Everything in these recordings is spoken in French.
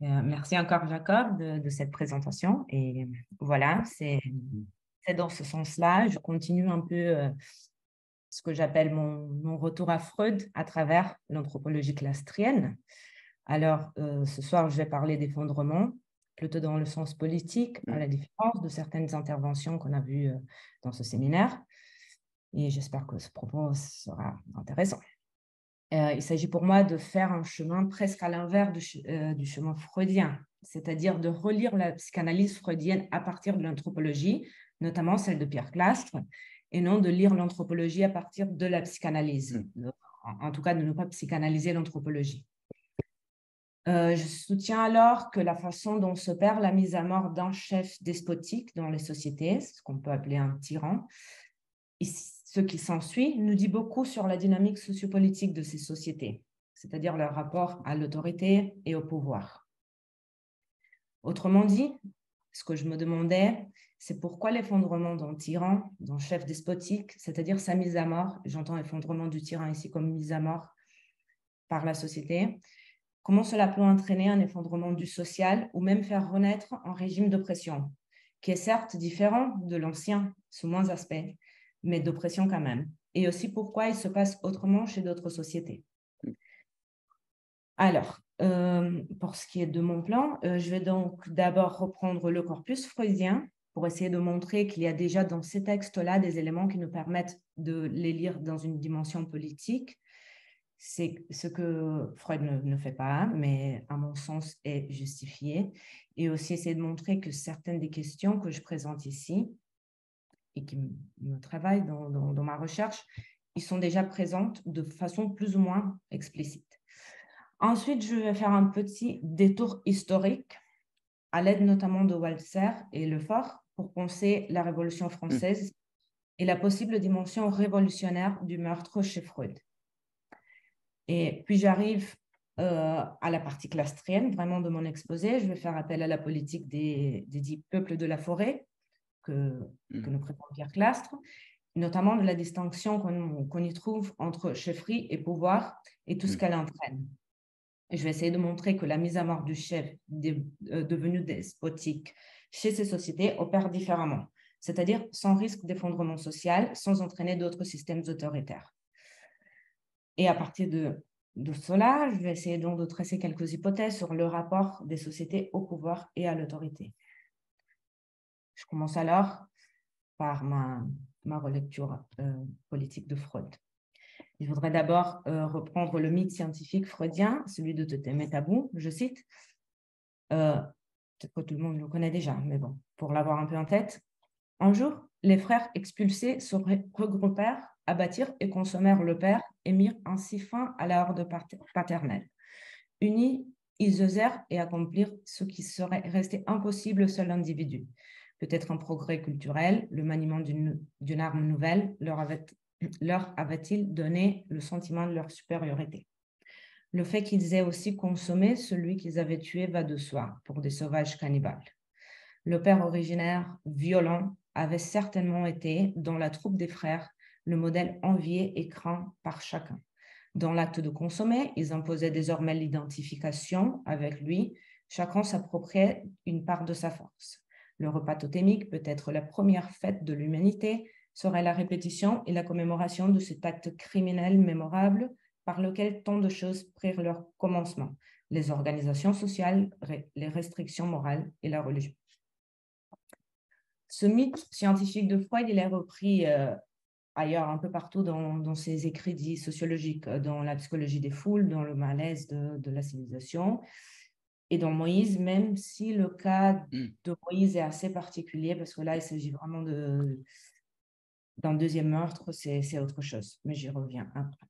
Merci encore, Jacob, de cette présentation. Et voilà, c'est dans ce sens-là. Je continue un peu ce que j'appelle mon retour à Freud à travers l'anthropologie clastrienne. Alors, ce soir, je vais parler d'effondrement, plutôt dans le sens politique, à la différence de certaines interventions qu'on a vues dans ce séminaire. Et j'espère que ce propos sera intéressant. Il s'agit pour moi de faire un chemin presque à l'inverse du chemin freudien, c'est-à-dire de relire la psychanalyse freudienne à partir de l'anthropologie, notamment celle de Pierre Clastres, et non de lire l'anthropologie à partir de la psychanalyse, en tout cas de ne pas psychanalyser l'anthropologie. Je soutiens alors que la façon dont s'opère la mise à mort d'un chef despotique dans les sociétés, ce qu'on peut appeler un tyran, et ce qui s'ensuit nous dit beaucoup sur la dynamique sociopolitique de ces sociétés, c'est-à-dire leur rapport à l'autorité et au pouvoir. Autrement dit, ce que je me demandais, c'est pourquoi l'effondrement d'un tyran, d'un chef despotique, c'est-à-dire sa mise à mort, j'entends effondrement du tyran ici comme mise à mort par la société, comment cela peut entraîner un effondrement du social ou même faire renaître un régime d'oppression, qui est certes différent de l'ancien sous moins aspects, mais d'oppression quand même, et aussi pourquoi il se passe autrement chez d'autres sociétés. Alors, pour ce qui est de mon plan, je vais donc d'abord reprendre le corpus freudien pour essayer de montrer qu'il y a déjà dans ces textes-là des éléments qui nous permettent de les lire dans une dimension politique. C'est ce que Freud ne fait pas, mais à mon sens est justifié. Et aussi essayer de montrer que certaines des questions que je présente ici et qui me travaillent dans ma recherche, ils sont déjà présentes de façon plus ou moins explicite. Ensuite, je vais faire un petit détour historique à l'aide notamment de Walser et Lefort pour penser la Révolution française et la possible dimension révolutionnaire du meurtre chez Freud. Et puis j'arrive à la partie clastrienne, vraiment de mon exposé. Je vais faire appel à la politique des dits peuples de la forêt que nous présente Pierre Clastres, notamment de la distinction qu'on y trouve entre chefferie et pouvoir et tout ce qu'elle entraîne. Et je vais essayer de montrer que la mise à mort du chef devenu despotique chez ces sociétés opère différemment, c'est-à-dire sans risque d'effondrement social, sans entraîner d'autres systèmes autoritaires. Et à partir de cela, je vais essayer donc de tracer quelques hypothèses sur le rapport des sociétés au pouvoir et à l'autorité. Je commence alors par ma relecture politique de Freud. Je voudrais d'abord reprendre le mythe scientifique freudien, celui de Totem Tabou, je cite. Peut-être que tout le monde le connaît déjà, mais bon, pour l'avoir un peu en tête. Un jour, les frères expulsés se regroupèrent, abattirent et consommèrent le père et mirent ainsi fin à la horde paternelle. Unis, ils osèrent et accomplirent ce qui serait resté impossible au seul individu. Peut-être un progrès culturel, le maniement d'une arme nouvelle leur avait-il donné le sentiment de leur supériorité. Le fait qu'ils aient aussi consommé celui qu'ils avaient tué va de soi pour des sauvages cannibales. Le père originaire, violent, avait certainement été, dans la troupe des frères, le modèle envié et craint par chacun. Dans l'acte de consommer, ils imposaient désormais l'identification avec lui, chacun s'appropriait une part de sa force. Le repas totémique, peut-être la première fête de l'humanité, serait la répétition et la commémoration de cet acte criminel mémorable par lequel tant de choses prirent leur commencement, les organisations sociales, les restrictions morales et la religion. Ce mythe scientifique de Freud, il est repris ailleurs, un peu partout dans ses écrits dits sociologiques, dans la psychologie des foules, dans le malaise de la civilisation, et dans Moïse, même si le cas de Moïse est assez particulier, parce que là, il s'agit vraiment d'un deuxième meurtre, c'est autre chose, mais j'y reviens après.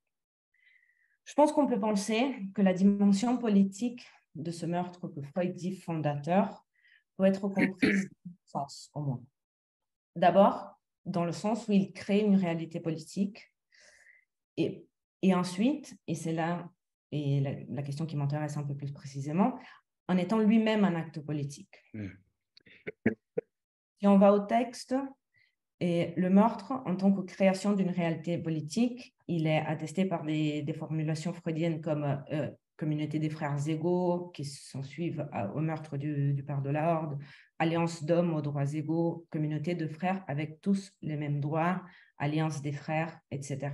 Je pense qu'on peut penser que la dimension politique de ce meurtre que Freud dit fondateur peut être comprise dans deux sens, au moins. D'abord, dans le sens où il crée une réalité politique, et ensuite, et c'est là et la question qui m'intéresse un peu plus précisément, en étant lui-même un acte politique. Si on va au texte, et le meurtre, en tant que création d'une réalité politique, il est attesté par des formulations freudiennes comme communauté des frères égaux qui s'en suivent au meurtre du père de la Horde, alliance d'hommes aux droits égaux, communauté de frères avec tous les mêmes droits, alliance des frères, etc.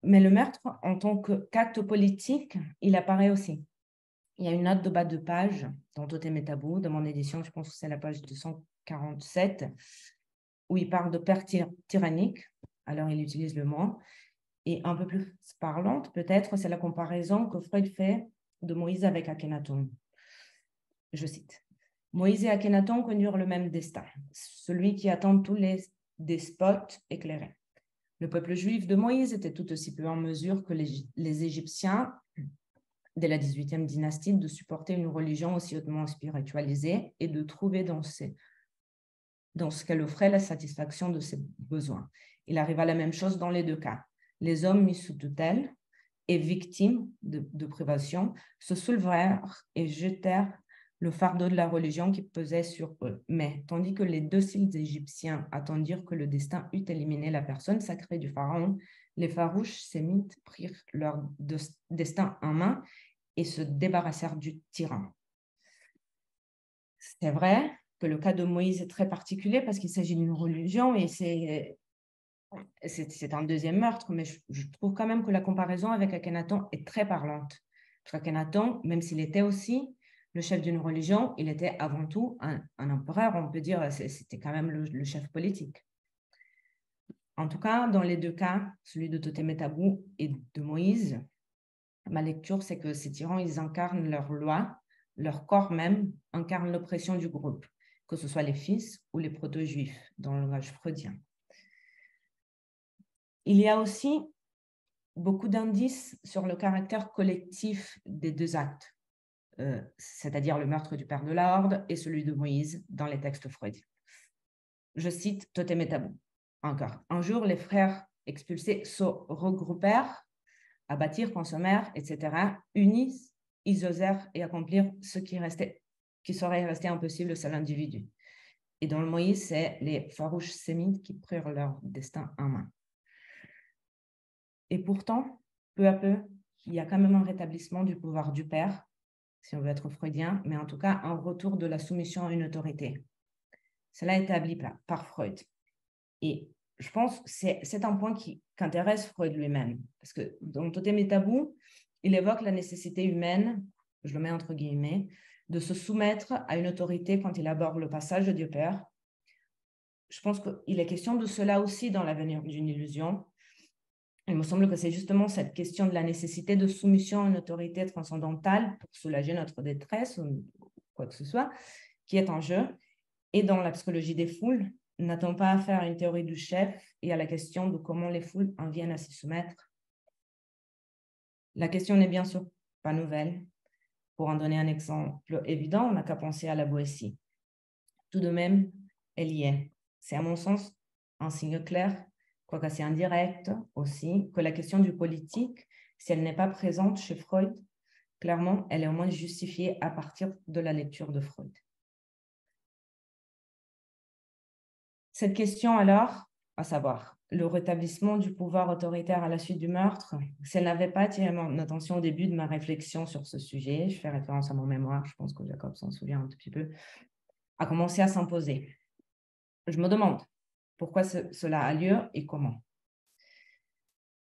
Mais le meurtre, en tant qu'acte politique, il apparaît aussi. Il y a une note de bas de page dans Totem et Tabou, de mon édition, je pense que c'est la page 247, où il parle de père tyrannique, alors il utilise le mot, et un peu plus parlante, peut-être, c'est la comparaison que Freud fait de Moïse avec Akhenaton. Je cite. Moïse et Akhenaton connurent le même destin, celui qui attend tous les despotes éclairés. Le peuple juif de Moïse était tout aussi peu en mesure que les Égyptiens, dès la 18e dynastie, de supporter une religion aussi hautement spiritualisée et de trouver dans ce qu'elle offrait la satisfaction de ses besoins. Il arriva la même chose dans les deux cas. Les hommes mis sous tutelle et victimes de privation se soulevèrent et jetèrent le fardeau de la religion qui pesait sur eux. Mais, tandis que les dociles Égyptiens attendirent que le destin eût éliminé la personne sacrée du pharaon, les farouches sémites prirent leur destin en main et se débarrassèrent du tyran. C'est vrai que le cas de Moïse est très particulier parce qu'il s'agit d'une religion et c'est un deuxième meurtre, mais je trouve quand même que la comparaison avec Akhenaton est très parlante. Parce qu'Akhenaton, même s'il était aussi le chef d'une religion, il était avant tout un empereur, on peut dire, c'était quand même le chef politique. En tout cas, dans les deux cas, celui de Totem et Tabou et de Moïse, ma lecture, c'est que ces tyrans, ils incarnent leur loi, leur corps même incarne l'oppression du groupe, que ce soit les fils ou les proto-juifs, dans le langage freudien. Il y a aussi beaucoup d'indices sur le caractère collectif des deux actes, c'est-à-dire le meurtre du père de la Horde et celui de Moïse dans les textes freudiens. Je cite Totem et Tabou. Encore. Un jour, les frères expulsés se regroupèrent, abattirent, consommèrent, etc., unissent, ils osèrent et accomplir ce qui serait resté impossible au seul individu. Et dans le Moïse, c'est les farouches sémites qui prirent leur destin en main. Et pourtant, peu à peu, il y a quand même un rétablissement du pouvoir du père, si on veut être freudien, mais en tout cas, un retour de la soumission à une autorité. Cela est établi par Freud. Et je pense que c'est un point qui intéresse Freud lui-même, parce que dans Totem et Tabou, il évoque la nécessité humaine, je le mets entre guillemets, de se soumettre à une autorité quand il aborde le passage de Dieu Père. Je pense qu'il est question de cela aussi dans l'avenir d'une illusion. Il me semble que c'est justement cette question de la nécessité de soumission à une autorité transcendantale pour soulager notre détresse ou quoi que ce soit, qui est en jeu. Et dans la psychologie des foules, n'a-t-on pas affaire à une théorie du chef et à la question de comment les foules en viennent à s'y soumettre? La question n'est bien sûr pas nouvelle. Pour en donner un exemple évident, on n'a qu'à penser à la Boétie. Tout de même, elle y est. C'est à mon sens un signe clair, quoique assez indirect aussi, que la question du politique, si elle n'est pas présente chez Freud, clairement, elle est au moins justifiée à partir de la lecture de Freud. Cette question alors, à savoir, le rétablissement du pouvoir autoritaire à la suite du meurtre, si elle n'avait pas attiré mon attention au début de ma réflexion sur ce sujet, je fais référence à mon mémoire, je pense que Jacob s'en souvient un tout petit peu, a commencé à s'imposer. Je me demande pourquoi cela a lieu et comment.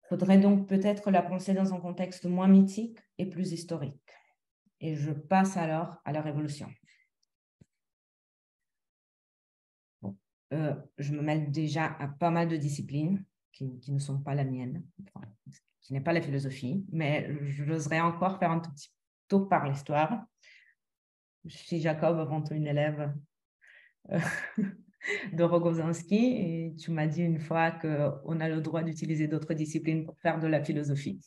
Il faudrait donc peut-être la penser dans un contexte moins mythique et plus historique. Et je passe alors à la Révolution. Bon, je me mêle déjà à pas mal de disciplines qui ne sont pas la mienne, enfin, qui n'est pas la philosophie, mais j'oserais encore faire un tout petit tour par l'histoire. Je suis Jacob, avant tout une élève de Rogozhinsky, et tu m'as dit une fois qu'on a le droit d'utiliser d'autres disciplines pour faire de la philosophie.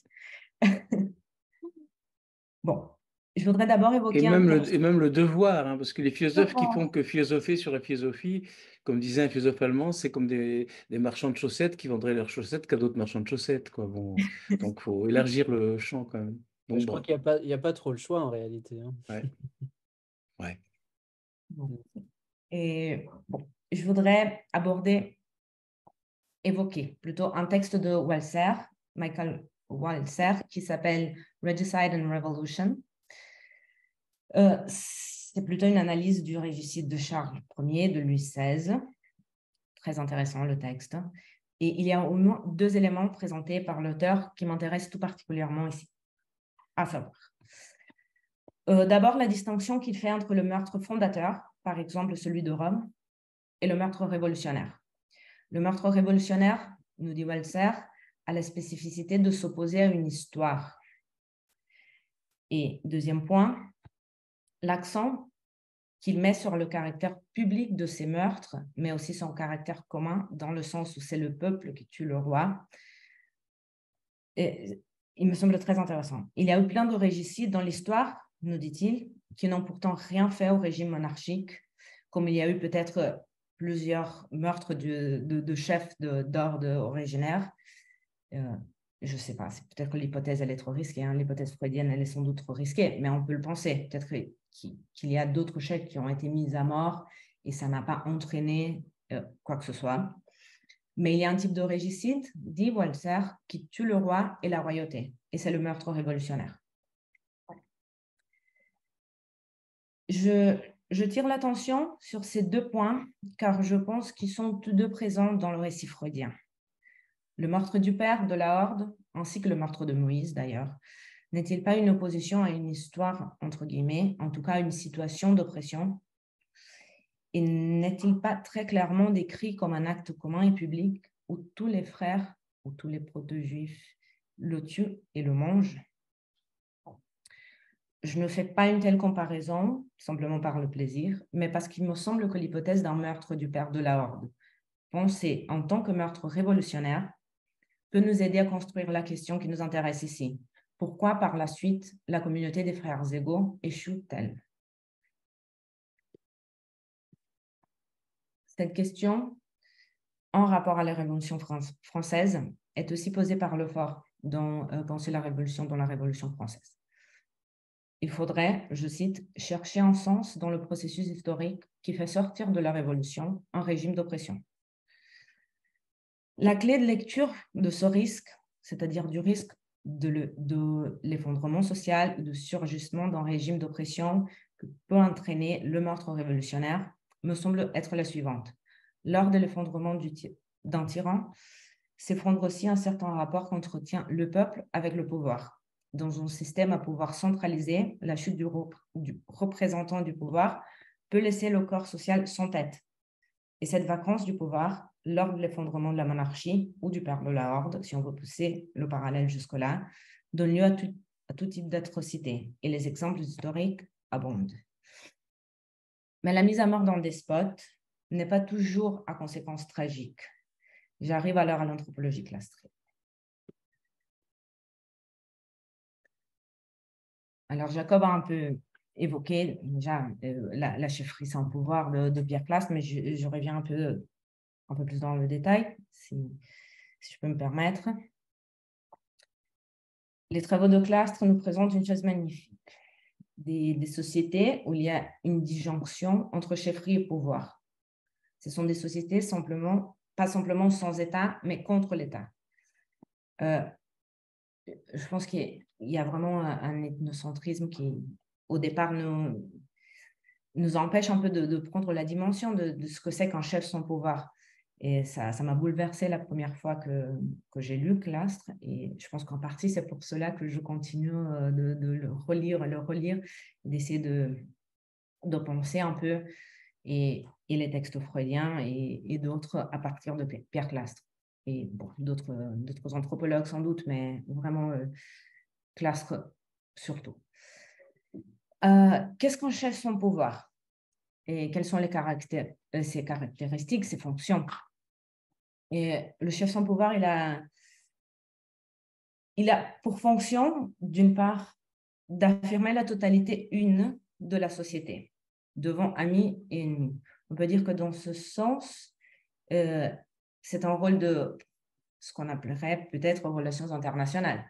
Bon, je voudrais d'abord évoquer et même le devoir, hein, parce que les philosophes qui font que philosopher sur la philosophie, comme disait un philosophe allemand, c'est comme des marchands de chaussettes qui vendraient leurs chaussettes qu'à d'autres marchands de chaussettes, quoi. Bon, donc il faut élargir le champ quand même. Bon, Je crois qu'il n'y a pas trop le choix en réalité. Hein. Ouais. Ouais. Bon. Et bon, je voudrais évoquer plutôt un texte de Walser, Michael Walser qui s'appelle Regicide and Revolution. C'est plutôt une analyse du régicide de Charles Ier, de Louis XVI. Très intéressant le texte. Et il y a au moins 2 éléments présentés par l'auteur qui m'intéressent tout particulièrement ici, à savoir. D'abord, la distinction qu'il fait entre le meurtre fondateur, par exemple celui de Rome, et le meurtre révolutionnaire. Le meurtre révolutionnaire, nous dit Walser, a la spécificité de s'opposer à une histoire. Et deuxième point, l'accent qu'il met sur le caractère public de ces meurtres, mais aussi son caractère commun, dans le sens où c'est le peuple qui tue le roi. Et il me semble très intéressant. Il y a eu plein de régicides dans l'histoire, nous dit-il, qui n'ont pourtant rien fait au régime monarchique, comme il y a eu peut-être plusieurs meurtres de chefs d'ordre originaires. Je ne sais pas, peut-être que l'hypothèse, elle est trop risquée. Hein. L'hypothèse freudienne, elle est sans doute trop risquée, mais on peut le penser. Peut-être qu'il y a d'autres chefs qui ont été mis à mort et ça n'a pas entraîné quoi que ce soit. Mais il y a un type de régicide, dit Walser, qui tue le roi et la royauté, et c'est le meurtre révolutionnaire. Je tire l'attention sur ces 2 points, car je pense qu'ils sont tous 2 présents dans le récit freudien. Le meurtre du père de la Horde, ainsi que le meurtre de Moïse d'ailleurs, n'est-il pas une opposition à une histoire, entre guillemets, en tout cas une situation d'oppression? Et n'est-il pas très clairement décrit comme un acte commun et public où tous les frères ou tous les proto-juifs le tuent et le mangent? Je ne fais pas une telle comparaison, simplement par le plaisir, mais parce qu'il me semble que l'hypothèse d'un meurtre du père de la Horde, pensé en tant que meurtre révolutionnaire, peut nous aider à construire la question qui nous intéresse ici. Pourquoi, par la suite, la communauté des frères égaux échoue-t-elle? Cette question, en rapport à la Révolution française, est aussi posée par Lefort dans Penser la Révolution dans la Révolution française. Il faudrait, je cite, « chercher un sens dans le processus historique qui fait sortir de la Révolution un régime d'oppression ». La clé de lecture de ce risque, c'est-à-dire du risque de l'effondrement social, de surgissement d'un régime d'oppression que peut entraîner le meurtre révolutionnaire, me semble être la suivante. Lors de l'effondrement d'un tyran, s'effondre aussi un certain rapport qu'entretient le peuple avec le pouvoir. Dans un système à pouvoir centralisé, la chute du représentant du pouvoir peut laisser le corps social sans tête. Et cette vacance du pouvoir, lors de l'effondrement de la monarchie ou du père de la Horde, si on veut pousser le parallèle jusque-là, donne lieu à tout type d'atrocité. Et les exemples historiques abondent. Mais la mise à mort d'un despote n'est pas toujours à conséquences tragiques. J'arrive alors à l'anthropologie clastrée. Alors, Jacob a un peu évoqué déjà la chefferie sans pouvoir de Pierre Clastre, mais je reviens un peu plus dans le détail, si je peux me permettre. Les travaux de Clastre nous présentent une chose magnifique. Des sociétés où il y a une disjonction entre chefferie et pouvoir. Ce sont des sociétés pas simplement sans État, mais contre l'État. Je pense qu'il y a vraiment un ethnocentrisme qui, au départ, nous empêche un peu de prendre la dimension de ce que c'est qu'un chef sans pouvoir. Et ça m'a bouleversée la première fois que j'ai lu Clastre. Et je pense qu'en partie, c'est pour cela que je continue de le relire, d'essayer de penser un peu et les textes freudiens et d'autres à partir de Pierre Clastre. Et bon, d'autres anthropologues sans doute, mais vraiment Clastre surtout. Qu'est-ce qu'un chef sans pouvoir? Et quelles sont ses caractéristiques, ses fonctions? Et le chef sans pouvoir, il a pour fonction, d'une part, d'affirmer la totalité une de la société, devant amis et ennemis. On peut dire que dans ce sens, c'est un rôle de ce qu'on appellerait peut-être relations internationales.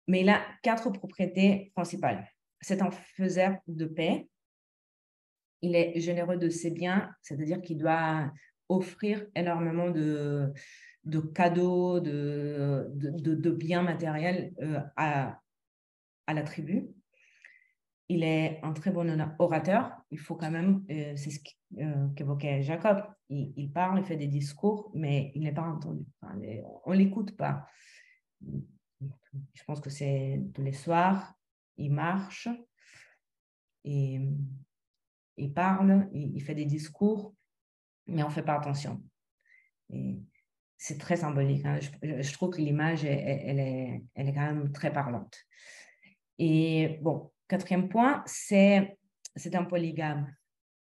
Mais il a 4 propriétés principales. C'est un faiseur de paix. Il est généreux de ses biens, c'est-à-dire qu'il doit offrir énormément de de cadeaux, de biens matériels à la tribu. Il est un très bon orateur. Il faut quand même, c'est ce qu'évoquait Jacob, il parle, il fait des discours, mais il n'est pas entendu. Enfin, on ne l'écoute pas. Je pense que c'est tous les soirs, il marche, et il parle, il fait des discours, mais on ne fait pas attention. Et c'est très symbolique. Hein. Je trouve que l'image, elle est quand même très parlante. Et bon, quatrième point, c'est un polygame.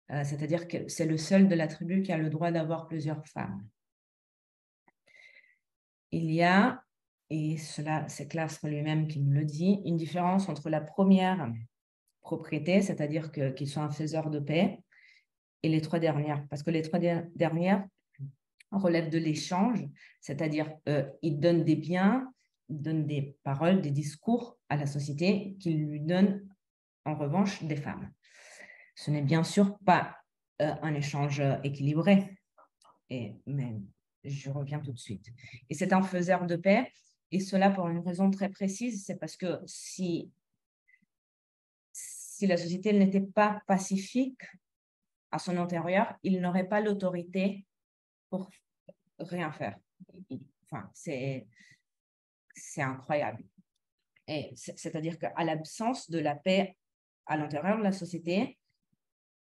C'est-à-dire que c'est le seul de la tribu qui a le droit d'avoir plusieurs femmes. Il y a, et cela, c'est Clastre lui-même qui nous le dit, une différence entre la première propriété, c'est-à-dire qu'ils sont un faiseur de paix, et les trois dernières. Parce que les trois dernières relèvent de l'échange, c'est-à-dire ils donnent des biens, ils donnent des paroles, des discours à la société qui lui donnent en revanche des femmes. Ce n'est bien sûr pas un échange équilibré, mais je reviens tout de suite. Et c'est un faiseur de paix, et cela pour une raison très précise, c'est parce que si la société n'était pas pacifique à son intérieur, il n'aurait pas l'autorité pour rien faire. Enfin, c'est incroyable. Et c'est-à-dire qu'à l'absence de la paix à l'intérieur de la société,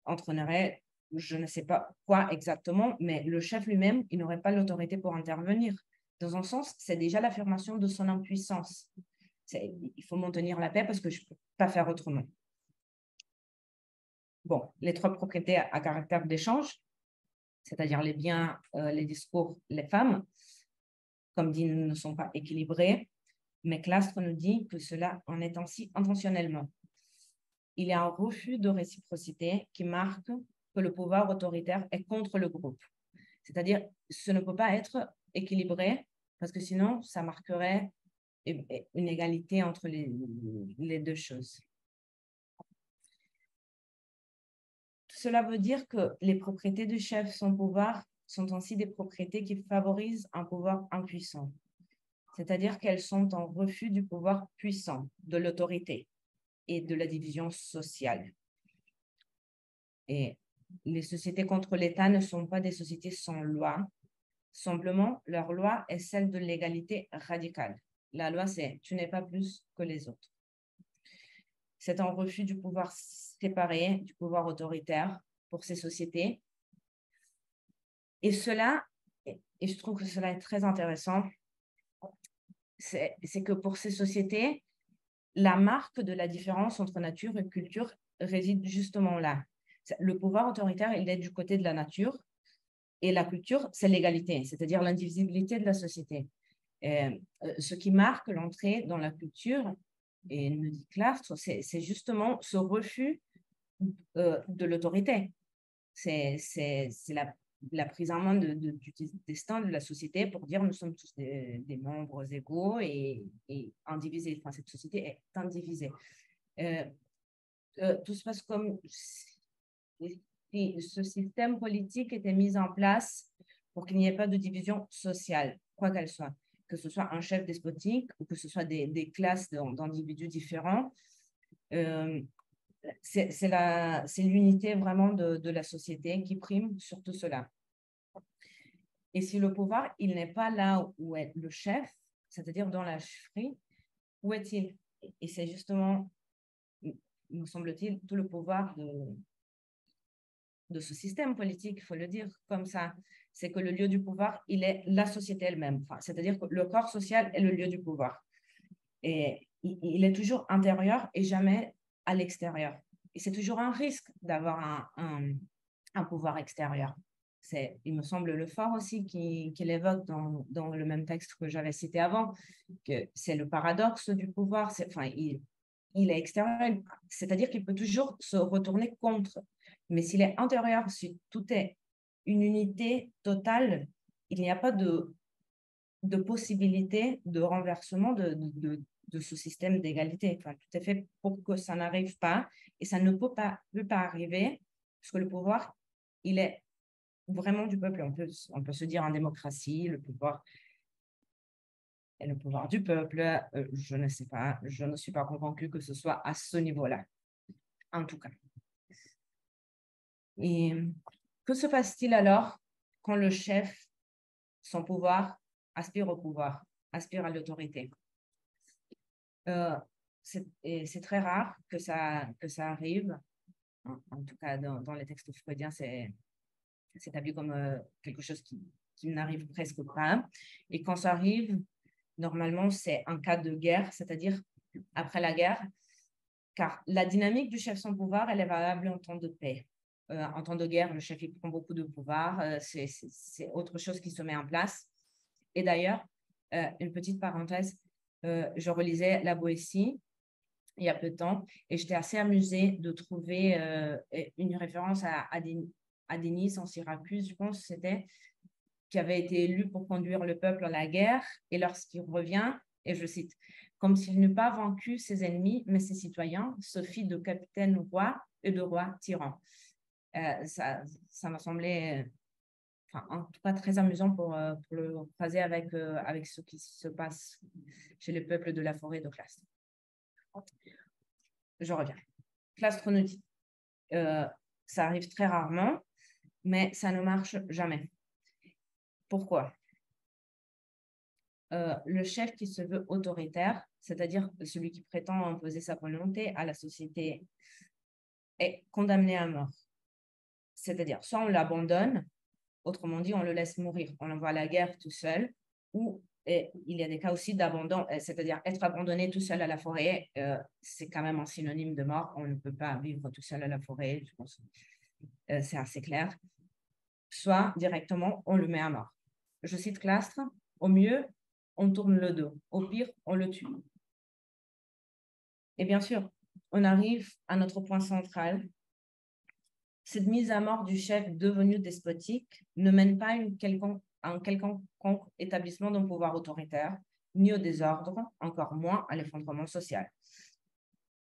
entraînerait, je ne sais pas quoi exactement, mais le chef lui-même, il n'aurait pas l'autorité pour intervenir. Dans un sens, c'est déjà l'affirmation de son impuissance. Il faut maintenir la paix parce que je ne peux pas faire autrement. Bon, les trois propriétés à caractère d'échange, c'est-à-dire les biens, les discours, les femmes, comme dit, ne sont pas équilibrés, mais Clastre nous dit que cela en est ainsi intentionnellement. Il y a un refus de réciprocité qui marque que le pouvoir autoritaire est contre le groupe. C'est-à-dire, ce ne peut pas être équilibré parce que sinon, ça marquerait une égalité entre les deux choses. Cela veut dire que les propriétés du chef sans pouvoir sont ainsi des propriétés qui favorisent un pouvoir impuissant. C'est-à-dire qu'elles sont en refus du pouvoir puissant, de l'autorité et de la division sociale. Et les sociétés contre l'État ne sont pas des sociétés sans loi. Simplement, leur loi est celle de l'égalité radicale. La loi, c'est « tu n'es pas plus que les autres ». C'est un refus du pouvoir séparé, du pouvoir autoritaire pour ces sociétés. Et cela, et je trouve que cela est très intéressant, c'est que pour ces sociétés, la marque de la différence entre nature et culture réside justement là. Le pouvoir autoritaire, il est du côté de la nature, et la culture, c'est l'égalité, c'est-à-dire l'indivisibilité de la société. Ce qui marque l'entrée dans la culture, et nous dit Clastre, c'est justement ce refus de l'autorité. C'est la prise en main du destin de la société pour dire nous sommes tous des membres égaux et indivisés. Enfin, cette société est indivisée. Tout se passe comme si ce système politique était mis en place pour qu'il n'y ait pas de division sociale, quoi qu'elle soit, que ce soit un chef despotique ou que ce soit des classes d'individus différents. C'est l'unité vraiment de la société qui prime sur tout cela. Et si le pouvoir, il n'est pas là où est le chef, c'est-à-dire dans la chefferie, où est-il? Et c'est justement, me semble-t-il, tout le pouvoir de ce système politique, il faut le dire comme ça, c'est que le lieu du pouvoir, il est la société elle-même. Enfin, c'est-à-dire que le corps social est le lieu du pouvoir. Et il est toujours intérieur et jamais à l'extérieur. Et c'est toujours un risque d'avoir un pouvoir extérieur. Il me semble le fort aussi qu'il évoque dans le même texte que j'avais cité avant, que c'est le paradoxe du pouvoir. Enfin, il est extérieur, c'est-à-dire qu'il peut toujours se retourner contre. Mais s'il est intérieur, si tout est une unité totale, il n'y a pas de possibilité de renversement de ce système d'égalité. Enfin, tout est fait pour que ça n'arrive pas, et ça ne peut pas arriver, parce que le pouvoir, il est vraiment du peuple. On peut se dire en démocratie, le pouvoir et le pouvoir du peuple, je ne sais pas, je ne suis pas convaincue que ce soit à ce niveau-là, en tout cas. Et que se passe-t-il alors quand le chef, son pouvoir, aspire au pouvoir, aspire à l'autorité? C'est très rare que ça arrive. En tout cas, dans les textes freudiens, c'est établi comme quelque chose qui n'arrive presque pas. Et quand ça arrive, normalement, c'est un cas de guerre, c'est-à-dire après la guerre, car la dynamique du chef sans pouvoir, elle est valable en temps de paix. En temps de guerre, le chef, il prend beaucoup de pouvoir, c'est autre chose qui se met en place. Et d'ailleurs, une petite parenthèse, je relisais La Boétie il y a peu de temps, et j'étais assez amusée de trouver une référence à Denis en Syracuse, je pense que c'était, qui avait été élu pour conduire le peuple à la guerre, et lorsqu'il revient, et je cite, « Comme s'il n'eût pas vaincu ses ennemis, mais ses citoyens, se fit de capitaine roi et de roi tyran. » Ça m'a semblé, en tout cas, très amusant pour le croiser avec ce qui se passe chez les peuples de la forêt de Clastres. Je reviens. Clastres nous dit, ça arrive très rarement, mais ça ne marche jamais. Pourquoi? Le chef qui se veut autoritaire, c'est-à-dire celui qui prétend imposer sa volonté à la société, est condamné à mort. C'est-à-dire, soit on l'abandonne, autrement dit, on le laisse mourir, on l'envoie à la guerre tout seul, ou il y a des cas aussi d'abandon, c'est-à-dire être abandonné tout seul à la forêt, c'est quand même un synonyme de mort, on ne peut pas vivre tout seul à la forêt, je pense, c'est assez clair. Soit directement, on le met à mort. Je cite Clastres, au mieux, on tourne le dos, au pire, on le tue. Et bien sûr, on arrive à notre point central. Cette mise à mort du chef devenu despotique ne mène pas à un quelconque établissement d'un pouvoir autoritaire, ni au désordre, encore moins à l'effondrement social.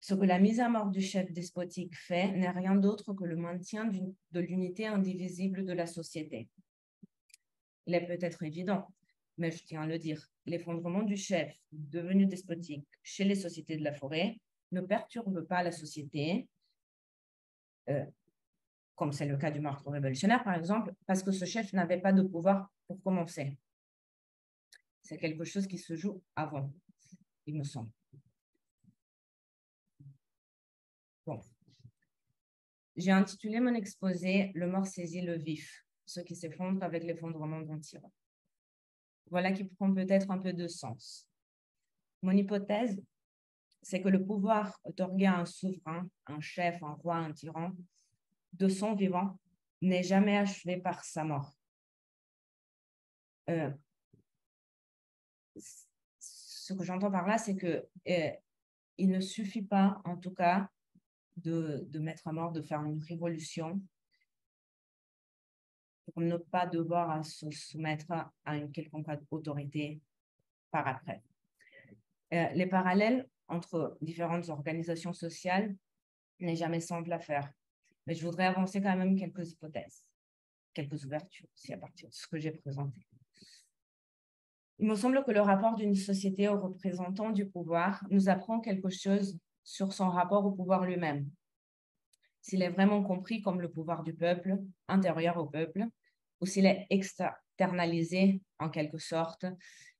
Ce que la mise à mort du chef despotique fait n'est rien d'autre que le maintien de l'unité indivisible de la société. Il est peut-être évident, mais je tiens à le dire, l'effondrement du chef devenu despotique chez les sociétés de la forêt ne perturbe pas la société, comme c'est le cas du meurtre révolutionnaire, par exemple, parce que ce chef n'avait pas de pouvoir pour commencer. C'est quelque chose qui se joue avant, il me semble. Bon. J'ai intitulé mon exposé « Le mort saisit le vif, ce qui s'effondre avec l'effondrement d'un tyran ». Voilà qui prend peut-être un peu de sens. Mon hypothèse, c'est que le pouvoir otorgué à un souverain, un chef, un roi, un tyran, de son vivant, n'est jamais achevé par sa mort. Ce que j'entends par là, c'est que il ne suffit pas, en tout cas, de mettre à mort, de faire une révolution pour ne pas devoir se soumettre à une quelconque autorité par après. Les parallèles entre différentes organisations sociales n'est jamais simple à faire, mais je voudrais avancer quand même quelques hypothèses, quelques ouvertures aussi à partir de ce que j'ai présenté. Il me semble que le rapport d'une société aux représentants du pouvoir nous apprend quelque chose sur son rapport au pouvoir lui-même. S'il est vraiment compris comme le pouvoir du peuple, intérieur au peuple, ou s'il est externalisé en quelque sorte,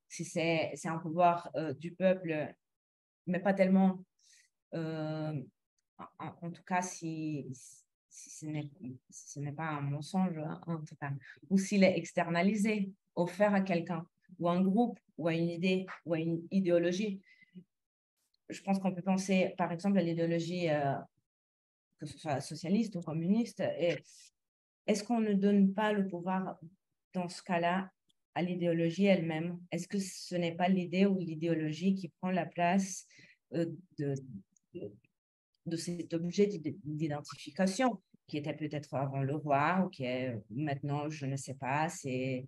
si c'est un pouvoir du peuple, mais pas tellement, en tout cas si ce n'est pas un mensonge, en tout cas, ou s'il est externalisé, offert à quelqu'un, ou à un groupe, ou à une idée, ou à une idéologie. Je pense qu'on peut penser, par exemple, à l'idéologie, que ce soit socialiste ou communiste, et est-ce qu'on ne donne pas le pouvoir, dans ce cas-là, à l'idéologie elle-même? Est-ce que ce n'est pas l'idée ou l'idéologie qui prend la place de cet objet d'identification qui était peut-être avant le roi ou qui est maintenant, je ne sais pas, c'est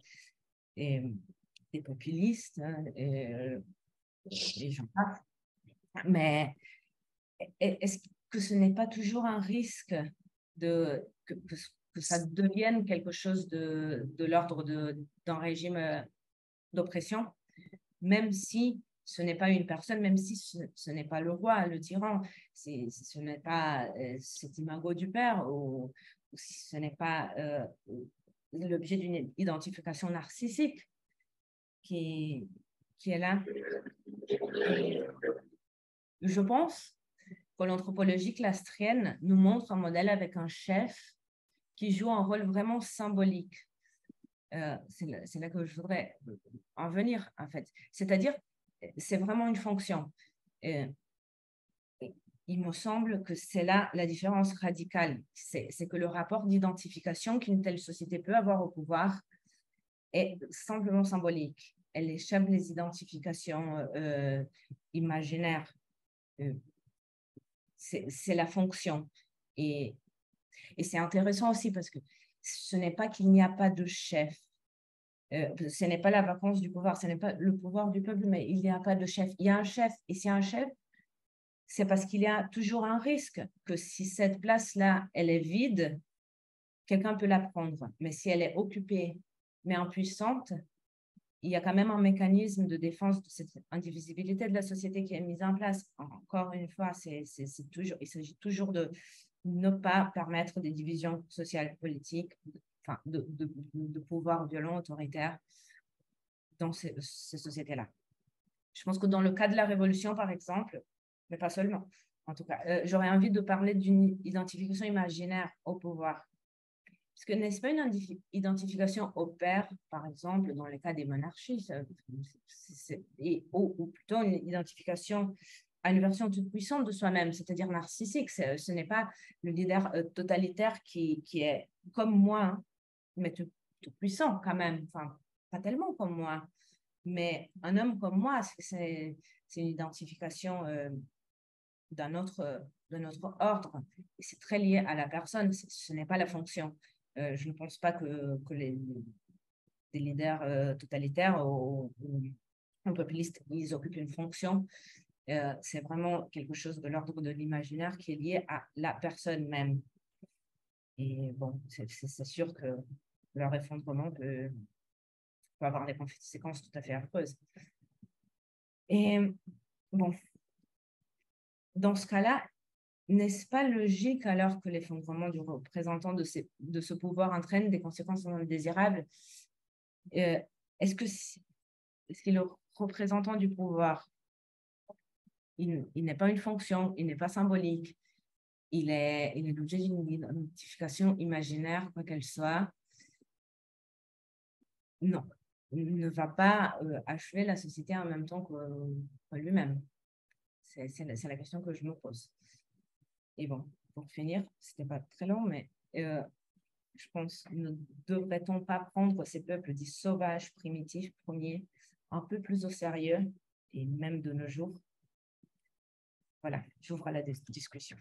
des populistes et j'en passe. Mais est-ce que ce n'est pas toujours un risque que ça devienne quelque chose de l'ordre d'un régime d'oppression? même si ce n'est pas une personne, même si ce n'est pas le roi, le tyran, ce n'est pas cet imago du père, ou si ce n'est pas l'objet d'une identification narcissique qui est là. Et je pense que l'anthropologie clastrienne nous montre un modèle avec un chef qui joue un rôle vraiment symbolique. C'est là que je voudrais en venir, en fait. C'est-à-dire, c'est vraiment une fonction. Il me semble que c'est là la différence radicale. C'est que le rapport d'identification qu'une telle société peut avoir au pouvoir est simplement symbolique. Elle échappe les identifications imaginaires. C'est la fonction. Et c'est intéressant aussi parce que ce n'est pas qu'il n'y a pas de chef. Ce n'est pas la vacance du pouvoir, ce n'est pas le pouvoir du peuple, mais il n'y a pas de chef. Il y a un chef. Et s'il y a un chef, c'est parce qu'il y a toujours un risque que si cette place-là, elle est vide, quelqu'un peut la prendre. Mais si elle est occupée, mais impuissante, il y a quand même un mécanisme de défense de cette indivisibilité de la société qui est mise en place. Encore une fois, il s'agit toujours de ne pas permettre des divisions sociales, politiques, enfin, de pouvoir violent, autoritaire dans ces sociétés-là. Je pense que dans le cas de la Révolution, par exemple, mais pas seulement, en tout cas, j'aurais envie de parler d'une identification imaginaire au pouvoir. Parce que n'est-ce pas une identification au père, par exemple, dans le cas des monarchies, ou plutôt une identification à une version toute puissante de soi-même, c'est-à-dire narcissique. Ce n'est pas le leader totalitaire qui est comme moi, hein, mais tout puissant quand même, enfin, pas tellement comme moi, mais un homme comme moi, c'est une identification d'un autre ordre. Et c'est très lié à la personne, ce n'est pas la fonction. Je ne pense pas que des leaders totalitaires ou populistes, ils occupent une fonction. C'est vraiment quelque chose de l'ordre de l'imaginaire qui est lié à la personne même. Et bon, c'est sûr que leur effondrement peut avoir des conséquences tout à fait affreuses. Et bon, dans ce cas-là, n'est-ce pas logique alors que l'effondrement du représentant de ce pouvoir entraîne des conséquences indésirables? Est-ce que le représentant du pouvoir, il n'est pas une fonction, il n'est pas symbolique, il est l'objet d'une identification imaginaire, quoi qu'elle soit? Non, il ne va pas achever la société en même temps que lui-même. C'est la question que je me pose. Et bon, pour finir, c'était pas très long, mais je pense, ne devrait-on pas prendre ces peuples dits sauvages, primitifs, premiers, un peu plus au sérieux, et même de nos jours? Voilà, j'ouvre la discussion.